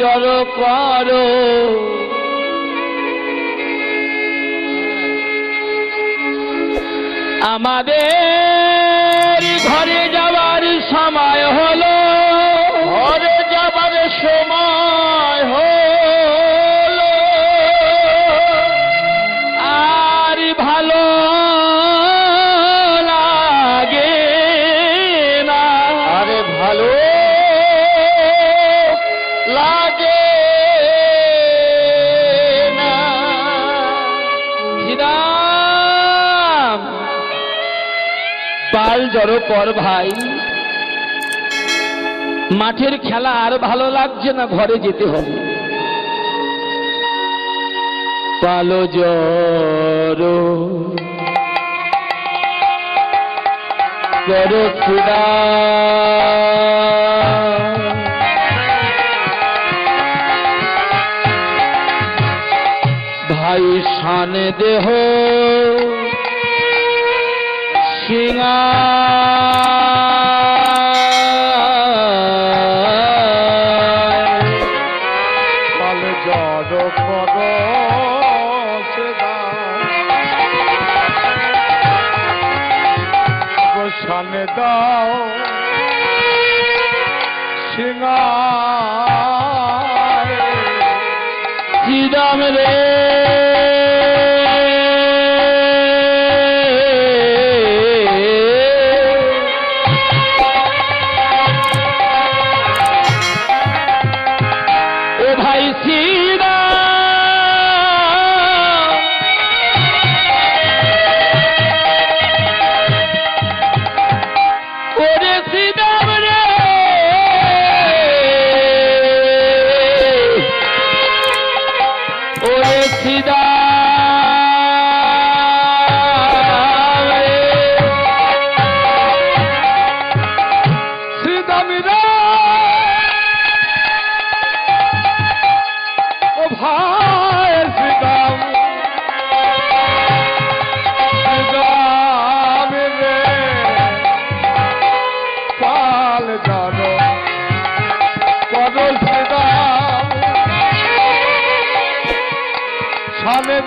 জড়ো করো আমাদের ঘরে যাওয়ার সময় হলো, ঘরে যাবার সময় হলো, আর ভালো লাগে না, আরে ভালো লাগে না। শ্রীরাম পাল জড়ো কর ভাই, মাঠের খেলা আর ভালো লাগছে না, ঘরে যেতে হবে। পালো জড়ো করো শ্রীরাম, ভাই শান দেহ সিংহা পালো জড়ো করো গোসানে দাও সিংহা শ্রীরাম রে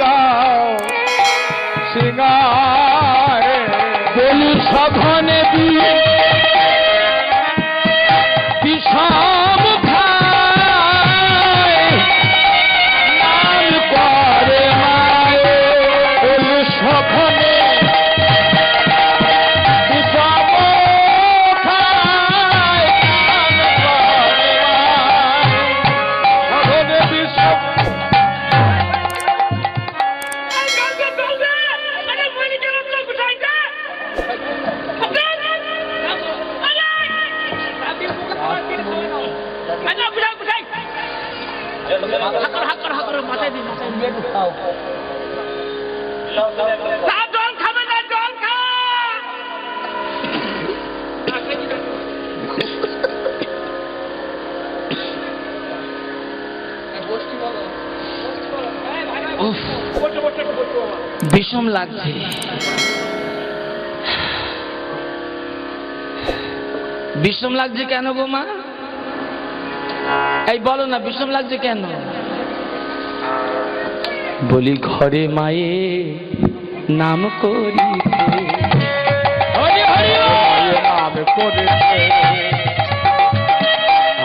দাও সিংহারে বলি সঘনে বিষম খায় নাম করে মায়, বলি সঘনে বিষম খায় নাম করে মায়, সঘনে বিষম মাথায় দিন, মাথায় দিয়ে ঢুকাও। জল খাবে না, জল খা। বিষম লাগছে, বিষম লাগছে কেন গো মা? এই বলো না, বিষম লাগছে কেন? বলি ঘরে মায়ে নাম করিছে, নাম করেছে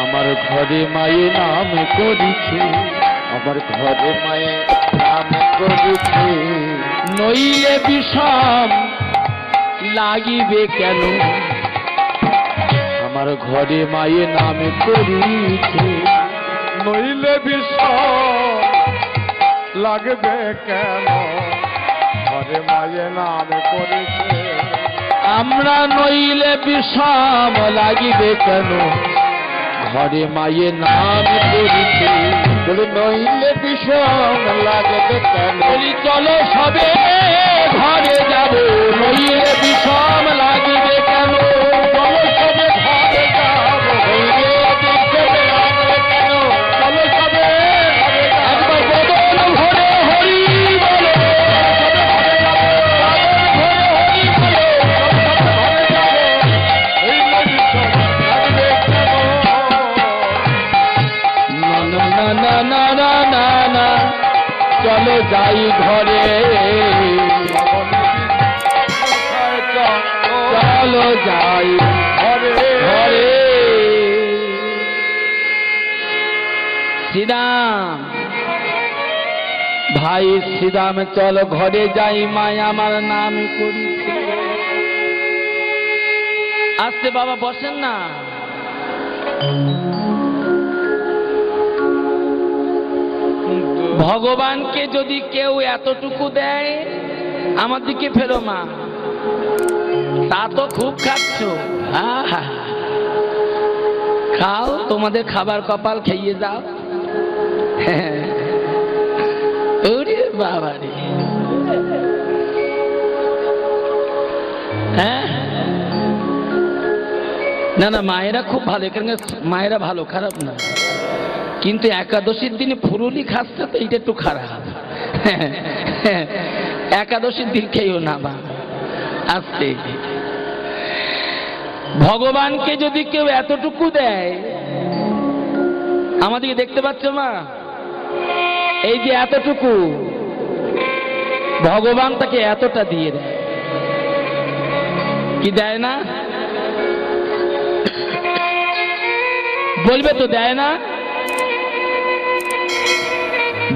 আমার ঘরে মায়ে নাম করিছে, আমার ঘরে মায়ে নাম করিছে, নইলে বিষম লাগিবে কেন, আমার ঘরে মায়ে নাম করিছে, নইলে বিষম লাগবে কেন, ঘরে মায়ে নাম করেছে, আমরা নইলে বিষম লাগিবে কেন, ঘরে মায়ে নাম করিছে, বলে নইলে বিষম লাগবে কেন, বলি চলো সবে ঘরে যাব, নইলে বিষম লাগিবে কেন, চলো সবে ঘরে যাব, নইলে বিষম লাগবে কেন, চলো সবে একবার বদল ঘরে হরি বলে, চলো যাই ঘরে, চলো যাই ঘরে ঘরে। শ্রীরাম ভাই শ্রীরাম চলো ঘরে যাই, মায়া আমার নাম করি। আসতে বাবা বসেন না। ভগবানকে যদি কেউ এতটুকু দেয়, আমার দিকে ফেরো মা। তা তো খুব খাচ্ছ, খাও, তোমাদের খাবার কপাল খেয়ে যাও। ওরে বাবা রে, হ্যাঁ না না, মায়েরা খুব ভালো, এখানে মায়েরা ভালো, খারাপ না, কিন্তু একাদশীর দিনে ফুরুলি খাচ্ছে তো এটা একটু খারাপ। একাদশীর দিন খেয়েও না মা, আসতে। ভগবানকে যদি কেউ এতটুকু দেয়, আমাদেরকে দেখতে পাচ্ছ মা, এই যে এতটুকু, ভগবান তাকে এতটা দিয়ে দেয়, কি দেয় না? বলবে তো দেয় না?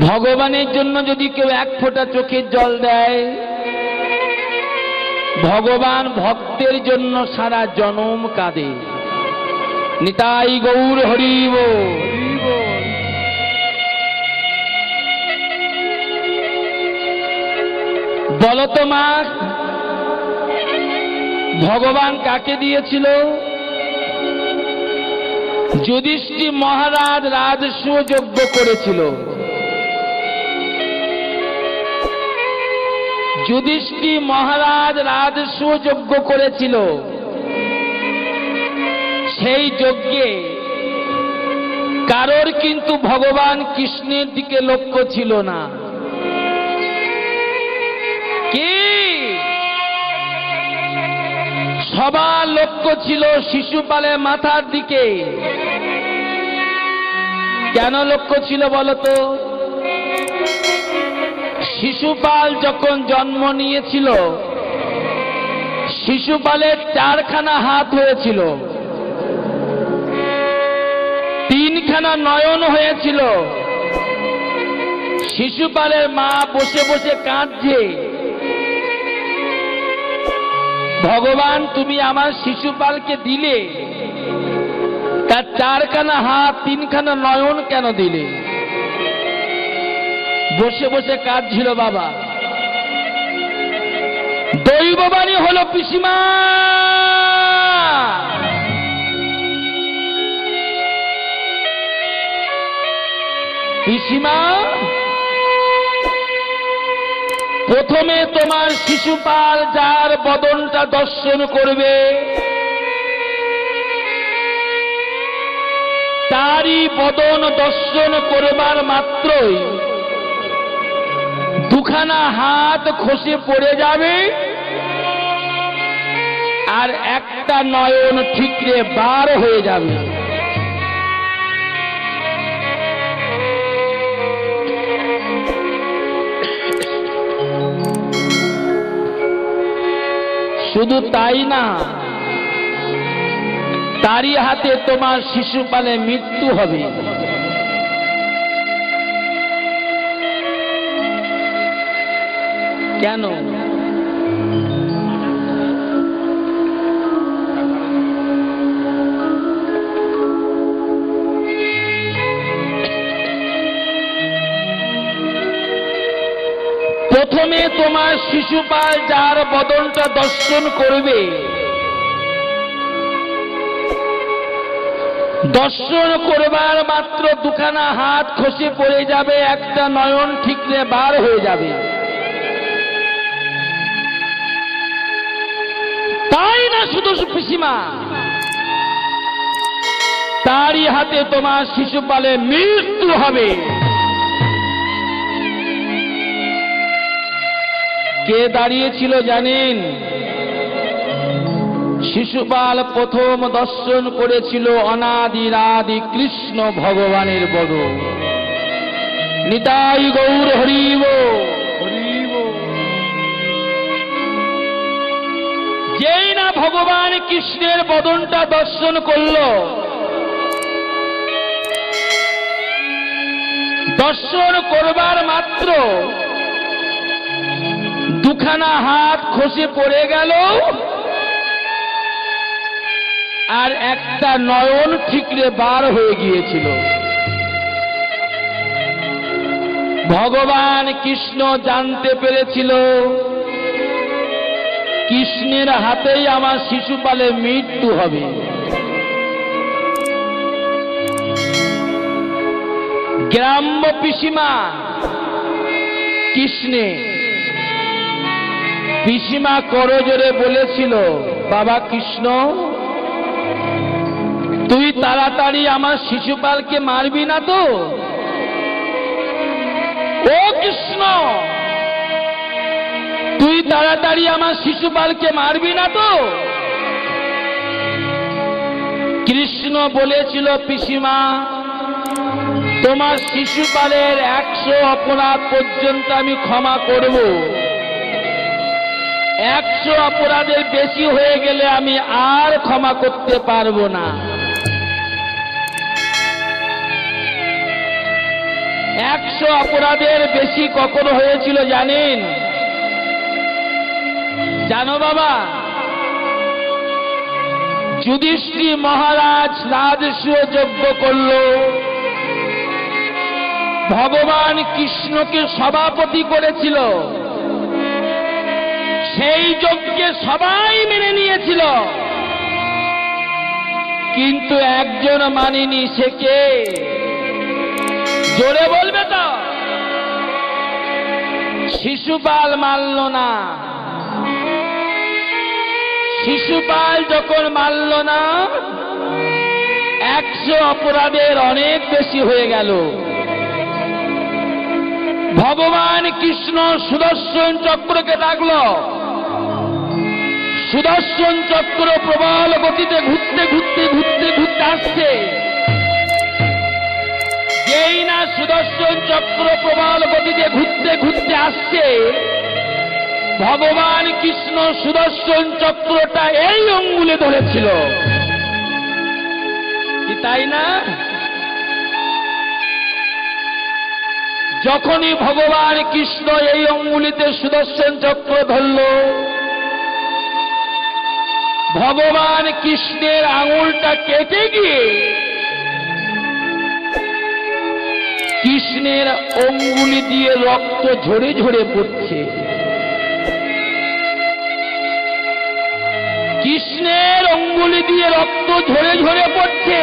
ভগবানের জন্য যদি কেউ এক ফোঁটা চোখের জল দেয়, ভগবান ভক্তের জন্য সারা জনম কাঁদে। নিতাই গৌর হরি বল। বলতো মা, ভগবান কাকে দিয়েছিল? যুধিষ্ঠির মহারাজ রাজসূয় যজ্ঞ করেছিল। যুধিষ্ঠির মহারাজ রাজসূয় যজ্ঞ করেছিল। সেই যজ্ঞে কারোর কিন্তু ভগবান কৃষ্ণের দিকে লক্ষ্য ছিল না। কি? সবার লক্ষ্য ছিল শিশুপালের মাথার দিকে। কেন লক্ষ্য ছিল বলতো? শিশুপাল যখন জন্ম নিয়েছিল, শিশুপালের 4খানা হাত হয়েছিল, 3খানা নয়ন হয়েছিল। শিশুপালের মা বসে বসে কাঁদছে, ভগবান তুমি আমার শিশুপালকে দিলে, তার 4খানা হাত 3খানা নয়ন কেন দিলে? বসে বসে কাঁদছিল বাবা। দৈববাণী হলো পিসিমা, পিসিমা প্রথমে তোমার শিশুপাল যার বদনটা দর্শন করবে, তারই বদন দর্শন করবার মাত্রই 2খানা হাত খসে পড়ে যাবে, আর একটা নয়ন ঠিকরে বার হয়ে যাবে। শুধু তাই না, তারই হাতে তোমার শিশুপালে মৃত্যু হবে। কেন? প্রথমে তোমার শিশুপাল যার বদনটা দর্শন করবে, দর্শন করবার মাত্র 2খানা হাত খসে পড়ে যাবে, একটা নয়ন ঠিকরে বার হয়ে যাবে। তাই না শুধু পিসিমা, তারই হাতে তোমার শিশুপালের মৃত্যু হবে। কে দাঁড়িয়েছিল জানেন? শিশুপাল প্রথম দর্শন করেছিল অনাদির আদি কৃষ্ণ ভগবানের বড়। নিতাই গৌর হরিব। যেই না ভগবান কৃষ্ণের বদনটা দর্শন করল, দর্শন করবার মাত্র দুখানা হাত খসে পড়ে গেল, আর একটা নয়ন ঠিকরে বার হয়ে গিয়েছিল। ভগবান কৃষ্ণ জানতে পেরেছিল কৃষ্ণের হাতেই আমার শিশুপালের মৃত্যু হবে। গ্রাম্য পিসিমা কৃষ্ণে পিসিমা করজোরে বলেছিল, বাবা কৃষ্ণ, তুই তাড়াতাড়ি আমার শিশুপালকে মারবি না তো? ও কৃষ্ণ, তুই তাড়াতাড়ি আমার শিশুপালকে মারবি না তো? কৃষ্ণ বলেছিল, পিসিমা, তোমার শিশুপালের 100 অপরাধ পর্যন্ত আমি ক্ষমা করব, 100 অপরাধের বেশি হয়ে গেলে আমি আর ক্ষমা করতে পারবো না। 100 অপরাধের বেশি কখন হয়েছিল জানেন? জানো বাবা? যুধিষ্ঠির মহারাজ রাজসূয় যজ্ঞ করল, ভগবান কৃষ্ণকে সভাপতি করেছিল, সেই যজ্ঞে সবাই মেনে নিয়েছিল, কিন্তু একজন মানেনি। সে কে? জোরে বলবে তো? শিশুপাল মানল না। শিশুপাল যখন মানল না, 100 অপরাধের অনেক বেশি হয়ে গেল। ভগবান কৃষ্ণ সুদর্শন চক্রকে ডাকল। সুদর্শন চক্র প্রবল গতিতে ঘুরতে ঘুরতে ঘুরতে ঘুরতে আসছে। যেই না সুদর্শন চক্র প্রবল গতিতে ঘুরতে ঘুরতে আসছে, ভগবান কৃষ্ণ সুদর্শন চক্রটা এই অঙ্গুলে ধরেছিল, কি তাই না? যখনই ভগবান কৃষ্ণ এই অঙ্গুলিতে সুদর্শন চক্র ধরল, ভগবান কৃষ্ণের আঙুলটা কেটে গিয়ে কৃষ্ণের অঙ্গুলি দিয়ে রক্ত ঝরে ঝরে পড়ছে। কৃষ্ণের অঙ্গুলি দিয়ে রক্ত ঝরে ঝরে পড়ছে।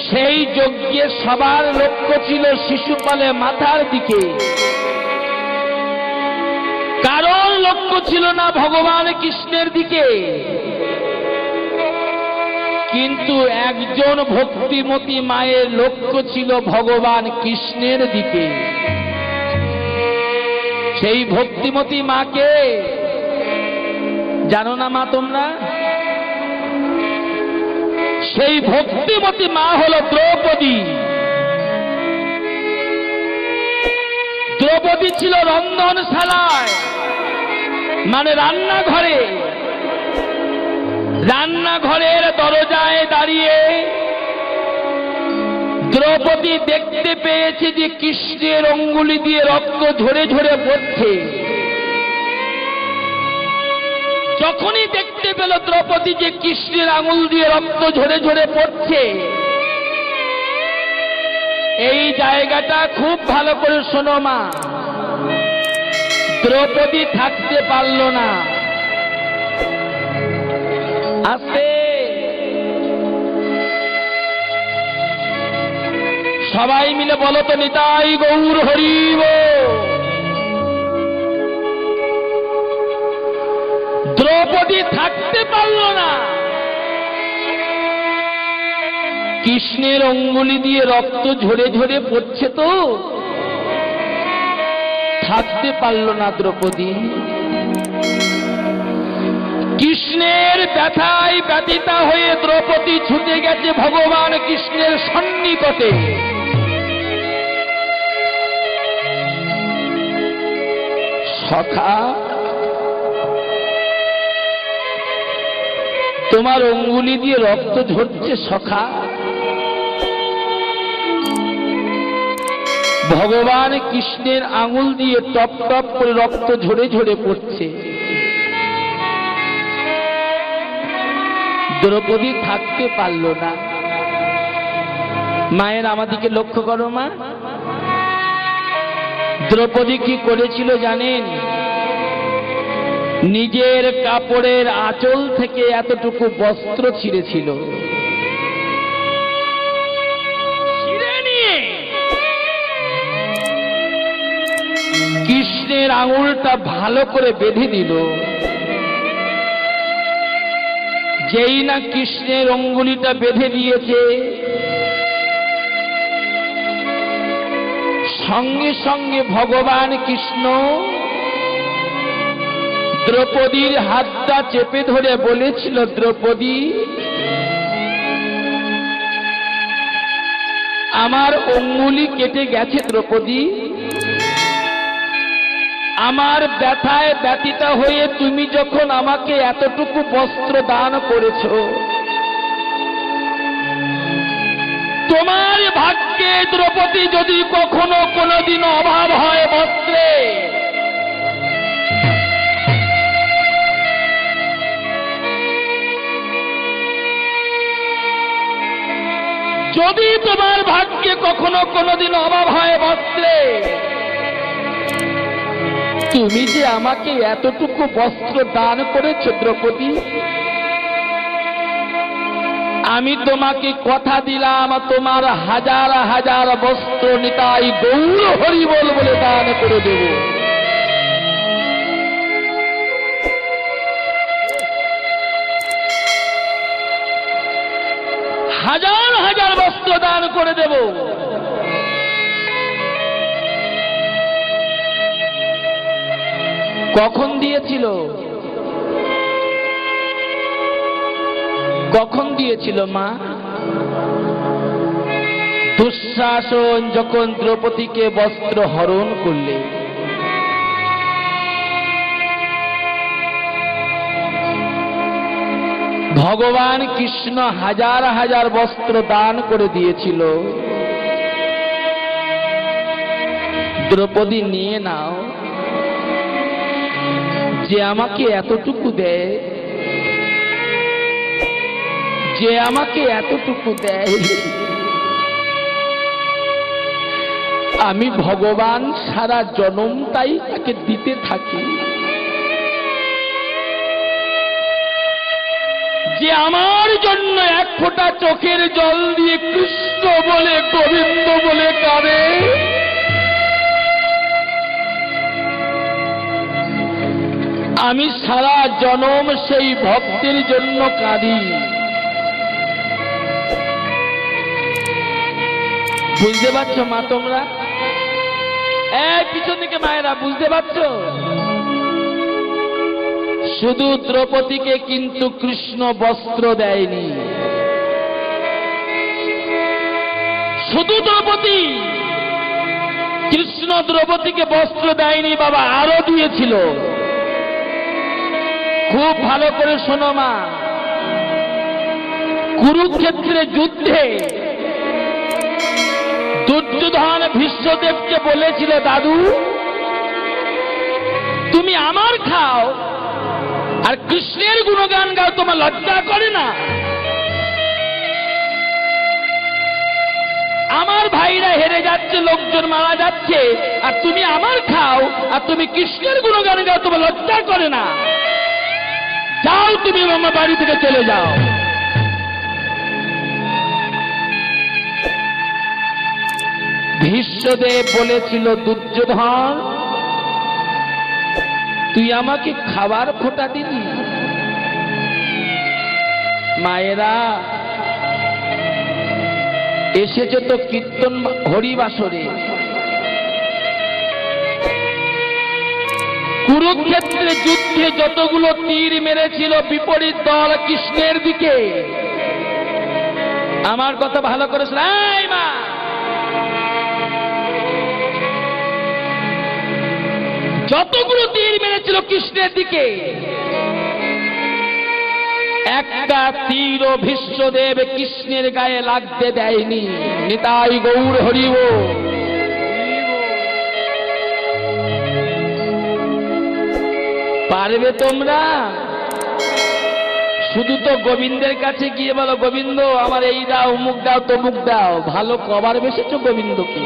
সেই যজ্ঞে সবার লক্ষ্য ছিল শিশুপালের মাথার দিকে, কারণ লক্ষ্য ছিল না ভগবান কৃষ্ণের দিকে। কিন্তু একজন ভক্তিমতী মায়ের লক্ষ্য ছিল ভগবান কৃষ্ণের দিকে। সেই ভক্তিমতী মাকে জানো না মা তোমরা? সেই ভক্তিমতী মা হলো দ্রৌপদী। দ্রৌপদী ছিল রন্ধনশালায়, মানে রান্নাঘরে। রান্নাঘরের দরজায় দাঁড়িয়ে দ্রৌপদী দেখতে পেয়েছে যে কৃষ্ণের অঙ্গুলি দিয়ে রক্ত ঝরে ঝরে পড়ছে। যখনই দেখতে পেল দ্রৌপদী যে কৃষ্ণের আঙুল দিয়ে রক্ত ঝরে ঝরে পড়ছে, এই জায়গাটা খুব ভালো করে শোনো মা, দ্রৌপদী থাকতে পারল না। আস্তে সবাই মিলে বলো তো, নিতাই গৌর হরিব। দ্রৌপদী থাকতে পারল না। কৃষ্ণের অঙ্গুলি দিয়ে রক্ত ঝরে ঝরে পড়ছে, তো থাকতে পারল না দ্রৌপদী। কৃষ্ণের ব্যথায় ব্যথিতা হয়ে দ্রৌপদী ছুটে গেছে ভগবান কৃষ্ণের সন্নিকটে। সখা, তোমার অঙ্গুলি দিয়ে রক্ত ঝরছে সখা। ভগবান কৃষ্ণের আঙুল দিয়ে টপ টপ করে রক্ত ঝরে ঝরে পড়ছে। দ্রৌপদী থাকতে পারল না। মায়ের আমাদিকে লক্ষ্য করো মা। দ্রৌপদী কি করেছিল জানেন? নিজের কাপড়ের আঁচল থেকে এতটুকু বস্ত্র ছিঁড়েছিল। ছিঁড়ে নিয়ে কৃষ্ণের আঙুলটা ভালো করে বেঁধে দিল। যেই না কৃষ্ণের অঙ্গুলিটা বেঁধে দিয়েছে, সঙ্গে সঙ্গে ভগবান কৃষ্ণ দ্রৌপদীর হাতটা চেপে ধরে বলেছিল, দ্রৌপদী, আমার অঙ্গুলি কেটে গেছে দ্রৌপদী, আমার ব্যথায় ব্যথিতা হয়ে তুমি যখন আমাকে এতটুকু বস্ত্র দান করেছ, তোমার ভাগ্যে দ্রৌপদী যদি কখনো কোনোদিন অভাব হয় বস্ত্রে, যদি তোমার ভাগ্যে কখনো কোনোদিন অভাব হয় বস্ত্রে, তুমি যে আমাকে এতটুকু বস্ত্র দান করেছ দ্রৌপদী, আমি তোমাকে কথা দিলাম তোমার হাজার হাজার বস্ত্র নিতাই গৌর হরিবল বলে দান করে দেব। হাজার হাজার বস্ত্র দান করে দেব। কখন দিয়েছিল? কখন দিয়েছিল মা? দুঃশাসন যখন দ্রৌপদীকে বস্ত্র হরণ করলে, ভগবান কৃষ্ণ হাজার হাজার বস্ত্র দান করে দিয়েছিল। দ্রৌপদী নিয়ে নাও, যে আমাকে এতটুকু দেয়, যে আমাকে এতটুকু দেয়, আমি ভগবান সারা জনমটাই তাকে দিতে থাকি। যে আমার জন্য এক ফোঁটা চোখের জল দিয়ে কৃষ্ণ বলে গোবিন্দ বলে কাঁদে, আমি সারা জনম সেই ভক্তের জন্য কাঁদি। বুঝতে পারছো মা তোমরা? পিছন দিকে মায়েরা বুঝতে পারছো? শুধু দ্রৌপদীকে কিন্তু কৃষ্ণ বস্ত্র দেয়নি। শুধু দ্রৌপদী, কৃষ্ণ দ্রৌপদীকে বস্ত্র দেয়নি বাবা, আরো দিয়েছিল। খুব ভালো করে শোনো মা। কুরুক্ষেত্রে যুদ্ধে দুর্যোধন ভীষ্মদেবকে বলেছিল, দাদু তুমি আমার খাও আর কৃষ্ণের গুণগান গাও, তোমার লজ্জা করে না? আমার ভাইরা হেরে যাচ্ছে, লোকজন মারা যাচ্ছে, আর তুমি আমার খাও আর তুমি কৃষ্ণের গুণগান গাও, তোমার লজ্জা করে না? যাও, তুমি আমার বাড়ি থেকে চলে যাও। ভীষ্মদেব বলেছিল, দুর্যোধন তুই আমাকে খাবার ফোঁটা দিলি। মায়েরা এসেছে তো কীর্তন হরিবাসরে, কুরুক্ষেত্রে যুদ্ধে যতগুলো তীর মেরেছিল বিপরীত দল কৃষ্ণের দিকে, আমার কথা ভালো করে শোনাই মা, যতগুলো তীর মেরেছিল কৃষ্ণের দিকে, একটা তীর ভীষ্মদেব কৃষ্ণের গায়ে লাগতে দেয়নি। নিতাই গৌর হরি বল। পারবে তোমরা? শুধু তো গোবিন্দের কাছে গিয়ে বলো, গোবিন্দ আমার এই দাও, অমুক দাও, তমুক দাও। ভালো কবার বেসেছো গোবিন্দকে।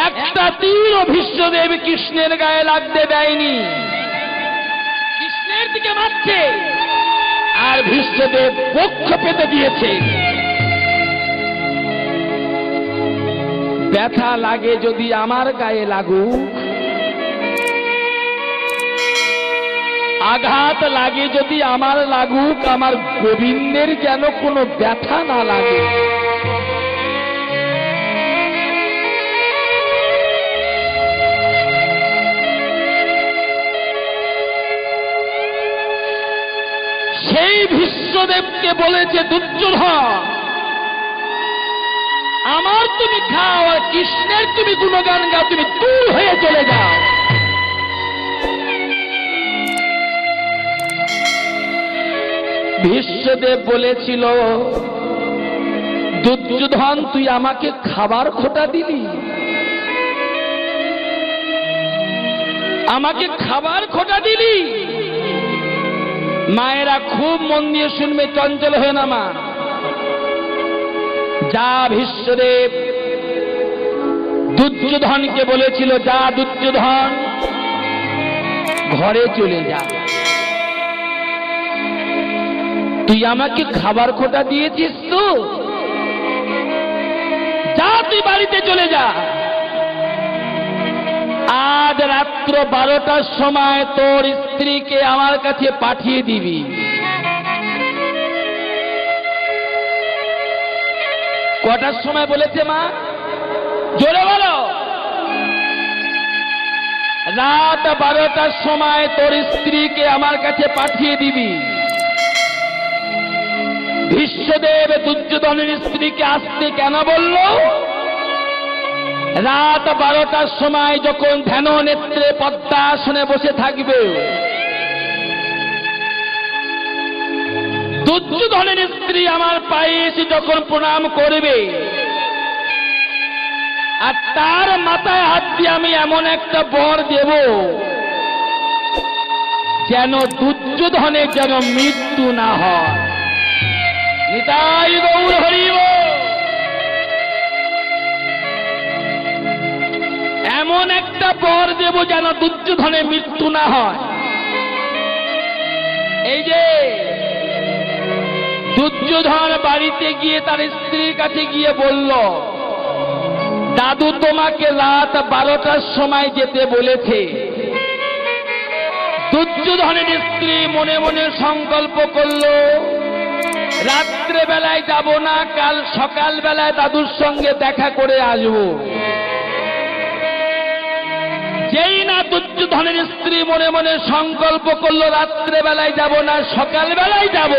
একটা তীর ভীষ্মদেব কৃষ্ণের গায়ে লাগতে দেয়নি, কৃষ্ণের দিকে মারছে, আর ভীষ্মদেব পক্ষ পেতে দিয়েছে। ব্যথা লাগে যদি আমার গায়ে লাগুক, আঘাত লাগে যদি আমার লাগুক, আমার গোবিন্দের যেন কোনো ব্যথা না লাগে। সেই ভীষ্মদেবকে বলেছে দুর্যোধন, আমার তুমি খাও আর কৃষ্ণের তুমি গুণগান গাও, তুমি দূর হয়ে চলে যাও। ভীষ্মদেব বলেছিল, দুর্যোধন তুই আমাকে খাবার খোটা দিলি, আমাকে খাবার খোটা দিলি। মায়েরা খুব মন দিয়ে শুনবে, চঞ্চল হয়ে না মা। যা ভীষ্মদেব দুর্যোধনকে বলেছিল, যা দুর্যোধন ঘরে চলে যা, তুই আমাকে খাবার খোটা দিয়েছিস তো, যা তুই বাড়িতে চলে যা। আজ রাত্র 12টার সময় তোর স্ত্রীকে আমার কাছে পাঠিয়ে দিবি। কটার সময় বলেছে মা? জোরে বলো। রাত 12টার সময় তোর স্ত্রীকে আমার কাছে পাঠিয়ে দিবি। ভীষ্মদেব দুর্যোধনের স্ত্রীকে আসতে কেন বলল? রাত 12টার সময় যখন ধ্যান নেত্রে পদ্মাসনে বসে থাকবে, দুর্যোধনের স্ত্রী আমার পায়ে এসে যখন প্রণাম করবে, আর তার মাথায় হাত দিয়ে আমি এমন একটা বর দেব যেন দুর্যোধনের যেন মৃত্যু না হয়। নিতাই গৌর হরি বল। এমন একটা বর দেব যেন দুর্যোধনের মৃত্যু না হয়। এই যে দুর্যোধন বাড়িতে গিয়ে তার স্ত্রীর কাছে গিয়ে বলল, দাদু তোমাকে রাত 12টার সময় যেতে বলেছে। দুর্যোধনের স্ত্রী মনে মনে সংকল্প করলো, রাত্রে বেলায় যাব না, কাল সকাল বেলায় দাদুর সঙ্গে দেখা করে আসব। যেই না দুর্যোধনের স্ত্রী মনে মনে সংকল্প করলো রাত্রে বেলায় যাব না, সকাল বেলায় যাব,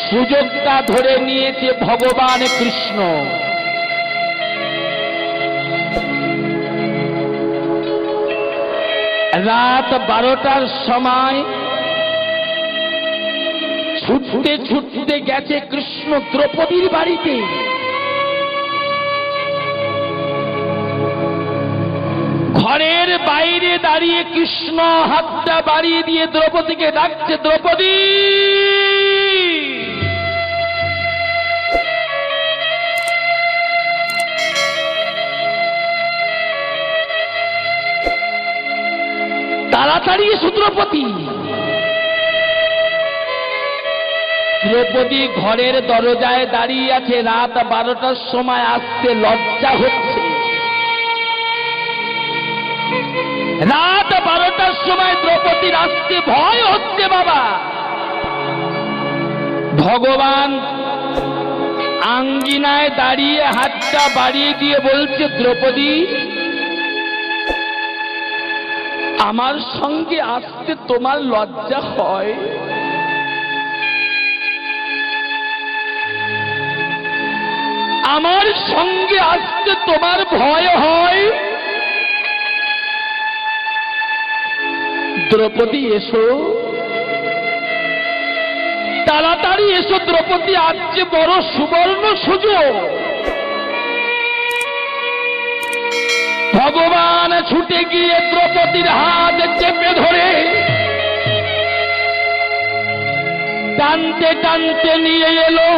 সুযোগটা ধরে নিয়েছে ভগবান কৃষ্ণ। রাত 12টার সময় ছুটতে ছুটতে গেছে কৃষ্ণ দ্রৌপদীর বাড়িতে। ঘরের বাইরে দাঁড়িয়ে কৃষ্ণ হাতটা বাড়িয়ে দিয়ে দ্রৌপদীকে ডাকছে, দ্রৌপদী। তাড়াতাড়ি এসো দ্রৌপদী। দ্রৌপদী ঘরের দরজায় দাঁড়িয়ে আছে, রাত 12টার সময় আসতে লজ্জা হচ্ছে। রাত 12টার সময় দ্রৌপদীর আসতে ভয় হচ্ছে। বাবা ভগবান আঙ্গিনায় দাঁড়িয়ে হাতটা বাড়িয়ে দিয়ে বলছে, দ্রৌপদী, আমার সঙ্গে আসতে তোমার লজ্জা হয়? আমার সঙ্গে আসতে তোমার ভয় হয়? দ্রৌপদী এসো, তাড়াতাড়ি এসো দ্রৌপদী, আজ যে বড় সুবর্ণ সুযোগ। ভগবান ছুটে গিয়ে দ্রৌপদীর হাত চেপে ধরে টানতে টানতে নিয়ে এলো।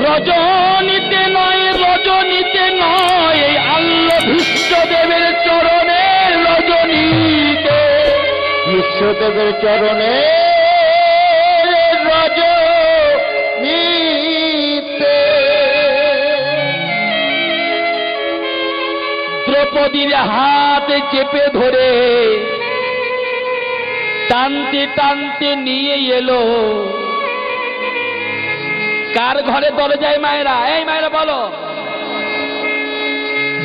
রজনীতে নয়, রজনীতে নয়, এই আল্ল ভীষ্মদেবের চরণে রজনীতে, বিশ্বদেবের চরণে রজনীতে। দ্রৌপদীর হাত চেপে ধরে টানতে টানতে নিয়ে এলো। কার ঘরে দরজায় মায়েরা? এই মায়েরা বলো,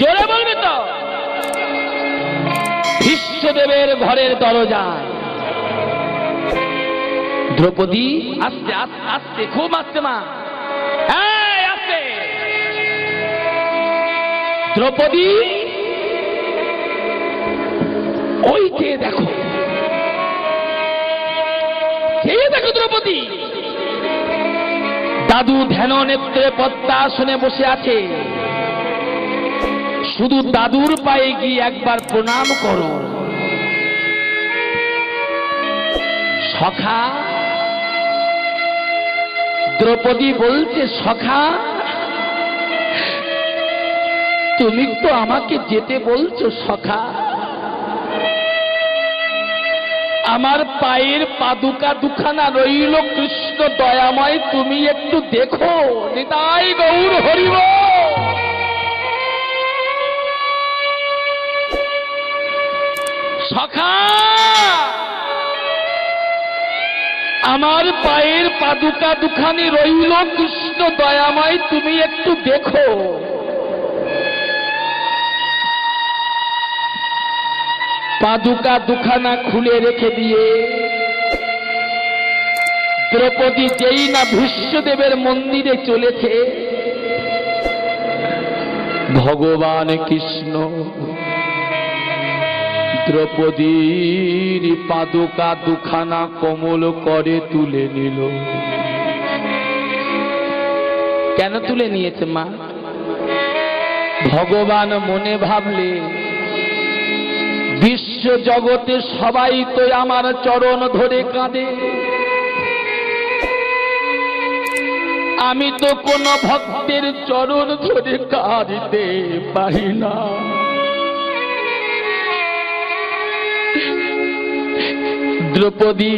জোরে বলবে তো। ভীষ্মদেবের ঘরের দরজায়। দ্রৌপদী আস্তে আস্তে আস্তে, খুব আস্তে মা, আস্তে। দ্রৌপদী ওই চেয়ে দেখো, চেয়ে দেখো দ্রৌপদী, দাদু ধ্যান নেত্রে পদ্মাসনে বসে আছে। শুধু দাদুর পায়ে গিয়ে একবার প্রণাম করো। সখা, দ্রৌপদী বলছে, সখা তুমি তো আমাকে যেতে বলছো সখা, আমার পায়ের পাদুকা দুখানা রইল কৃষ্ণ দয়াময়, তুমি একটু দেখো। নিতাই গৌর হরিব। সখা, আমার পায়ের পাদুকা দুখানি রইল কৃষ্ণ দয়াময়, তুমি একটু দেখো। পাদুকা দুখানা খুলে রেখে দিয়ে দ্রৌপদী যেই না ভীষ্মদেবের মন্দিরে চলেছে, ভগবান কৃষ্ণ দ্রৌপদীর পাদুকা দুখানা কোমল করে তুলে নিল। কেন তুলে নিয়েছে মা? ভগবান মনে ভাবলে, বিশ্ব জগতে সবাই তো আমার চরণ ধরে কাঁদে, আমি তো কোন ভক্তের চরণ ধরে কাঁদিতে পারি না। দ্রৌপদী